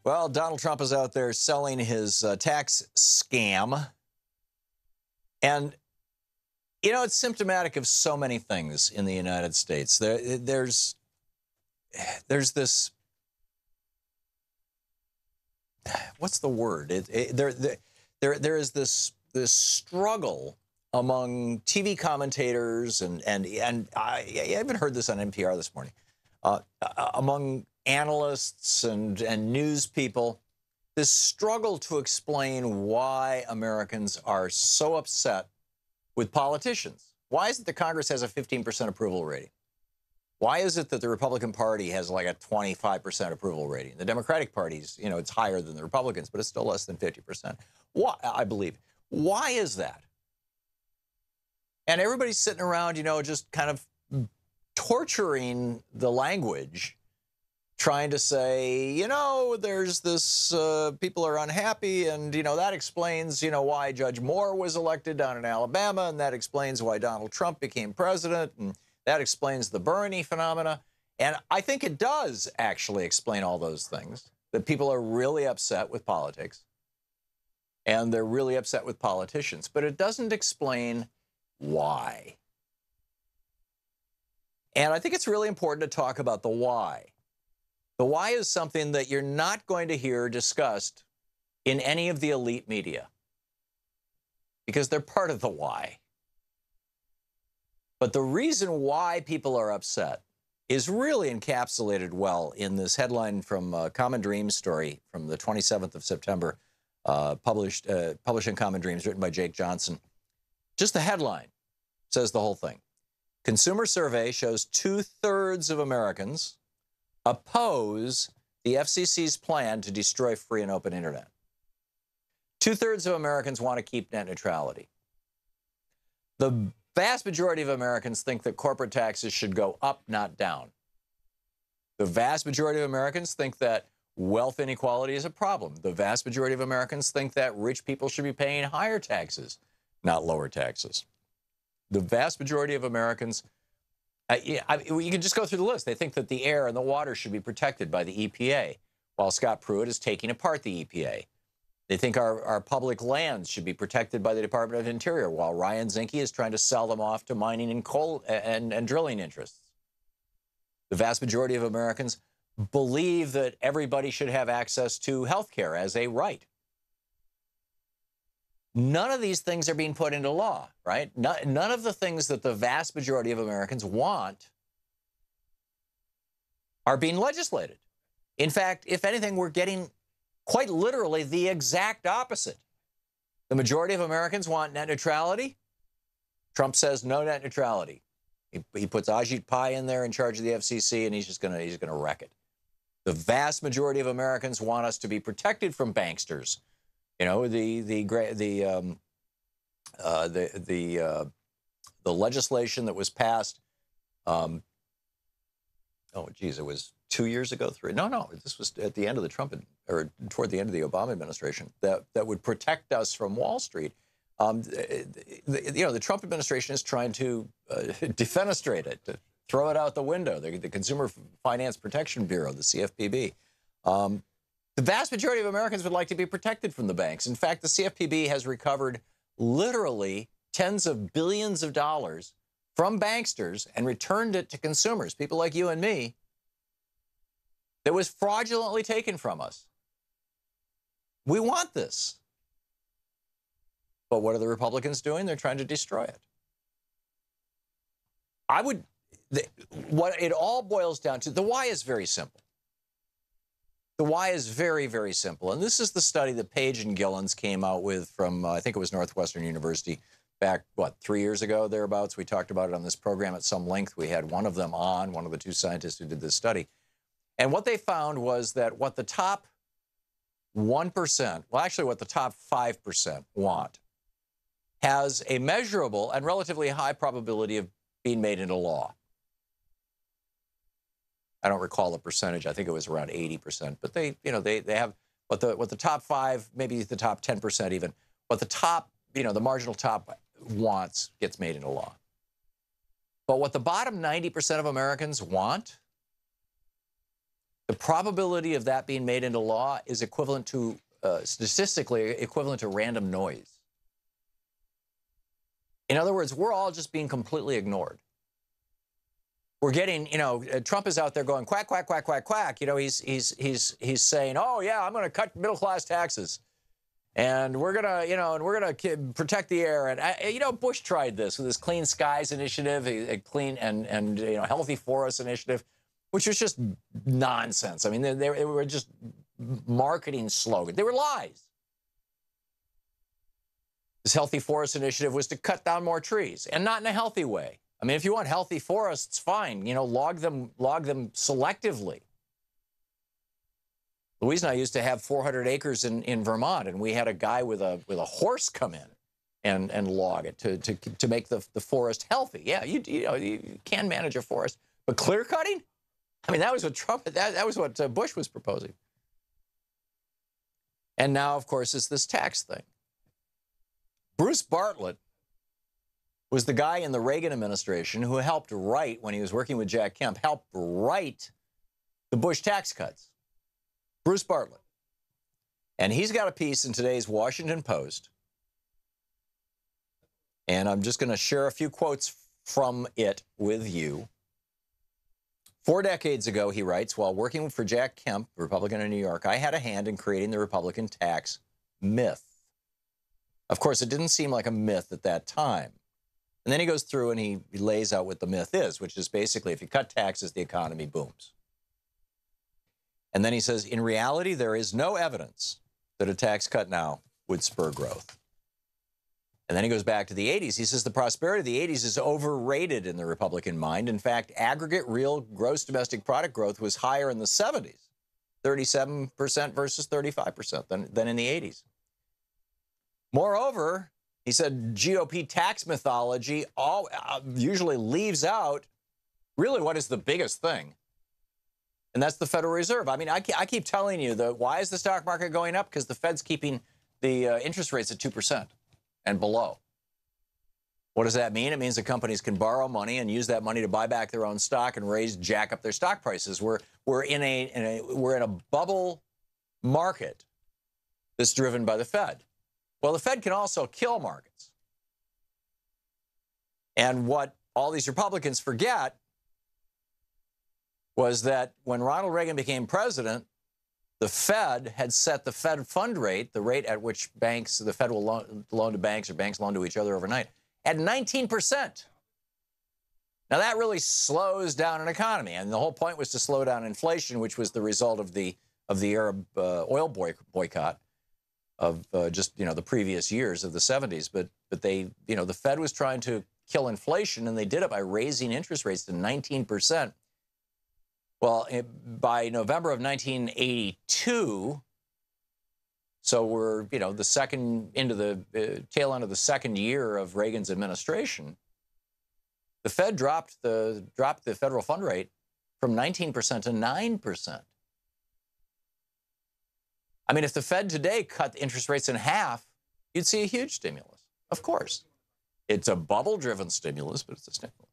Well, Donald Trump is out there selling his tax scam. And, it's symptomatic of so many things in the United States. There's this, what's the word? There is this struggle among TV commentators and I even heard this on NPR this morning, among analysts and news people, this struggle to explain why Americans are so upset with politicians. Why is it that Congress has a 15% approval rating? Why is it that the Republican Party has like a 25% approval rating? The Democratic Party's, it's higher than the Republicans, but it's still less than 50%. Why, I believe. Why is that? And everybody's sitting around, just kind of torturing the language, trying to say, there's this, people are unhappy, and, that explains, why Judge Moore was elected down in Alabama, and that explains why Donald Trump became president, and that explains the Bernie phenomena. And I think it does actually explain all those things, that people are really upset with politics, and they're really upset with politicians, but it doesn't explain why. And I think it's really important to talk about the why. The why is something that you're not going to hear discussed in any of the elite media, because they're part of the why. But the reason why people are upset is really encapsulated well in this headline from Common Dreams story from the 27th of September, published in Common Dreams, written by Jake Johnson. Just the headline says the whole thing. Consumer survey shows 2/3 of Americans oppose the FCC's plan to destroy free and open internet. 2/3 of Americans want to keep net neutrality. The vast majority of Americans think that corporate taxes should go up, not down. The vast majority of Americans think that wealth inequality is a problem. The vast majority of Americans think that rich people should be paying higher taxes, not lower taxes. The vast majority of Americans, you can just go through the list. They think that the air and the water should be protected by the EPA, while Scott Pruitt is taking apart the EPA. They think our public lands should be protected by the Department of Interior, while Ryan Zinke is trying to sell them off to mining and coal and drilling interests. The vast majority of Americans believe that everybody should have access to health care as a right. None of these things are being put into law, right? None of the things that the vast majority of Americans want are being legislated. In fact, if anything, we're getting quite literally the exact opposite. The majority of Americans want net neutrality. Trump says no net neutrality. He puts Ajit Pai in there in charge of the FCC, and he's just gonna wreck it. The vast majority of Americans want us to be protected from banksters. The legislation that was passed. It was 2 years ago. This was at the end of the Trump or toward the end of the Obama administration that would protect us from Wall Street. The Trump administration is trying to defenestrate it, to throw it out the window. The Consumer Finance Protection Bureau, the CFPB. The vast majority of Americans would like to be protected from the banks. In fact, the CFPB has recovered literally tens of billions of dollars from banksters and returned it to consumers, people like you and me, that was fraudulently taken from us. We want this. But what are the Republicans doing? They're trying to destroy it. What it all boils down to, the why is very simple. The why is very, very simple. And this is the study that Page and Gillens came out with from, I think it was Northwestern University back, 3 years ago, thereabouts. We talked about it on this program at some length. We had one of them on, one of the two scientists who did this study. And what they found was that what the top 1%, well, actually what the top 5% want, has a measurable and relatively high probability of being made into law. I don't recall the percentage. I think it was around 80%. But they have what the top 5, maybe the top 10% even, what the top, the marginal top wants gets made into law. But what the bottom 90% of Americans want the probability of that being made into law is equivalent to, statistically equivalent to random noise. In other words, we're all just being completely ignored. We're getting, Trump is out there going quack, quack, quack, quack, quack. He's saying, oh yeah, I'm going to cut middle class taxes, and we're gonna protect the air. And Bush tried this with his Clean Skies initiative, a clean and healthy forests initiative, which was just nonsense. I mean, they were just marketing slogans. They were lies. This healthy forest initiative was to cut down more trees, and not in a healthy way. I mean, if you want healthy forests, fine. Log them selectively. Louise and I used to have 400 acres in Vermont, and we had a guy with a horse come in and log it to make the forest healthy. Yeah, you can manage a forest, but clear cutting? I mean, that was what that was what Bush was proposing. And now, of course, it's this tax thing. Bruce Bartlett was the guy in the Reagan administration who helped write, when he was working with Jack Kemp, helped write the Bush tax cuts. Bruce Bartlett. And he's got a piece in today's Washington Post. And I'm just going to share a few quotes from it with you. 4 decades ago, he writes, while working for Jack Kemp, Republican in New York, I had a hand in creating the Republican tax myth. Of course, it didn't seem like a myth at that time. And then he goes through and he lays out what the myth is, which is basically if you cut taxes, the economy booms. And then he says, in reality, there is no evidence that a tax cut now would spur growth. And then he goes back to the 80s. He says the prosperity of the 80s is overrated in the Republican mind. In fact, aggregate real gross domestic product growth was higher in the 70s, 37% versus 35% than in the 80s. Moreover, he said GOP tax mythology usually leaves out really what is the biggest thing, and that's the Federal Reserve. I mean, I keep telling you, why is the stock market going up? Because the Fed's keeping the interest rates at 2% and below. What does that mean? It means that companies can borrow money and use that money to buy back their own stock and jack up their stock prices. We're in a bubble market that's driven by the Fed. Well, the Fed can also kill markets. And what all these Republicans forget was that when Ronald Reagan became president, the Fed had set the Fed fund rate, the rate at which the Fed will loan to banks or banks loan to each other overnight, at 19%. Now, that really slows down an economy. And the whole point was to slow down inflation, which was the result of the Arab oil boycott of the previous years of the 70s. But they, the Fed was trying to kill inflation, and they did it by raising interest rates to 19%. Well, by November of 1982, so we're, the second into the tail end of the second year of Reagan's administration, the Fed dropped the federal fund rate from 19% to 9%. I mean, if the Fed today cut interest rates in half, you'd see a huge stimulus. Of course. It's a bubble-driven stimulus, but it's a stimulus.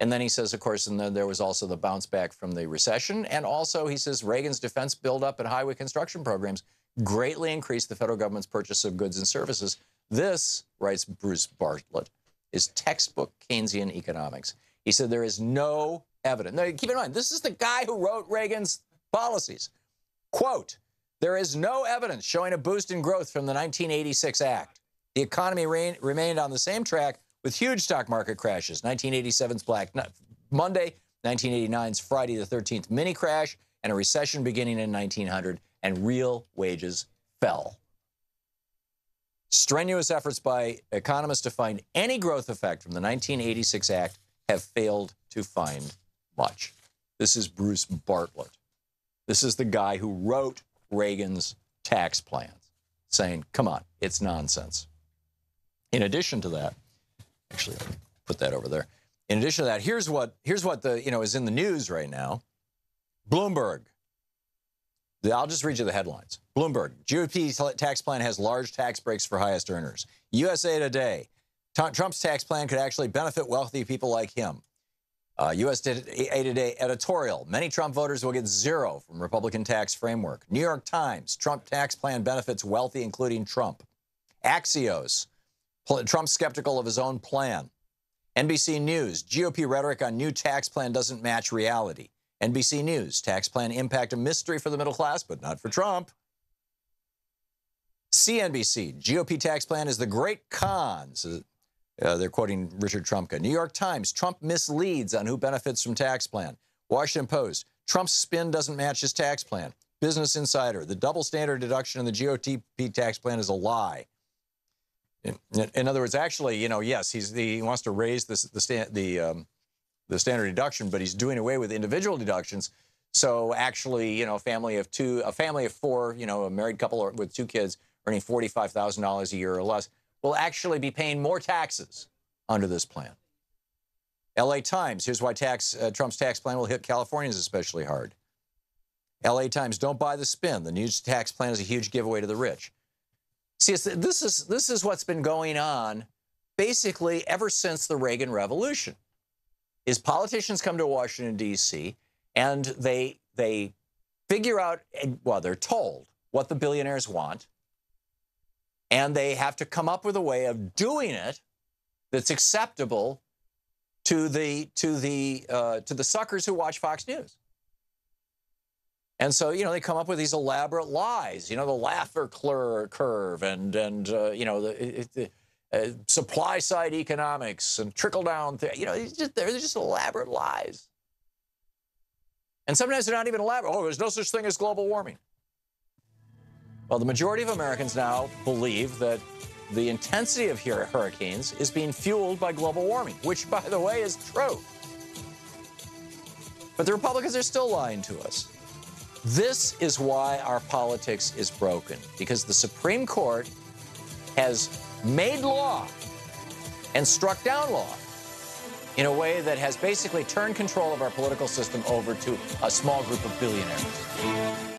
And then he says, of course, and then there was also the bounce back from the recession. And also, he says, Reagan's defense buildup and highway construction programs greatly increased the federal government's purchase of goods and services. This, writes Bruce Bartlett, is textbook Keynesian economics. He said there is no evidence. Now, keep in mind, this is the guy who wrote Reagan's policies. Quote, there is no evidence showing a boost in growth from the 1986 Act. The economy remained on the same track with huge stock market crashes. 1987's Black Monday, 1989's Friday the 13th mini crash, and a recession beginning in 1900, and real wages fell. Strenuous efforts by economists to find any growth effect from the 1986 Act have failed to find much. This is Bruce Bartlett. This is the guy who wrote Reagan's tax plans, saying, come on, it's nonsense. In addition to that, actually, I'll put that over there. In addition to that, here's what is in the news right now. Bloomberg. I'll just read you the headlines. Bloomberg, GOP tax plan has large tax breaks for highest earners. USA Today, Trump's tax plan could actually benefit wealthy people like him. USA Today editorial, many Trump voters will get zero from Republican tax framework. New York Times, Trump tax plan benefits wealthy, including Trump. Axios, Trump skeptical of his own plan. NBC News, GOP rhetoric on new tax plan doesn't match reality. NBC News, tax plan impact a mystery for the middle class, but not for Trump. CNBC, GOP tax plan is the great con. They're quoting Richard Trumka. New York Times, Trump misleads on who benefits from tax plan. Washington Post, Trump's spin doesn't match his tax plan. Business Insider, the double standard deduction in the GOP tax plan is a lie. In other words, actually, yes, he wants to raise the standard deduction, but he's doing away with individual deductions. So actually, a family of four, a married couple with 2 kids earning $45,000 a year or less will actually be paying more taxes under this plan. LA Times, here's why Trump's tax plan will hit Californians especially hard. LA Times, don't buy the spin. The new tax plan is a huge giveaway to the rich. See, this is what's been going on basically ever since the Reagan Revolution. Is politicians come to Washington, D.C., and they figure out, well, they're told what the billionaires want, and they have to come up with a way of doing it that's acceptable to the suckers who watch Fox News. And so, they come up with these elaborate lies, the Laffer curve and the supply side economics and trickle down. They're just elaborate lies. And sometimes they're not even elaborate. Oh, there's no such thing as global warming. Well, the majority of Americans now believe that the intensity of hurricanes is being fueled by global warming, which, by the way, is true. But the Republicans are still lying to us. This is why our politics is broken, because the Supreme Court has made law and struck down law in a way that has basically turned control of our political system over to a small group of billionaires.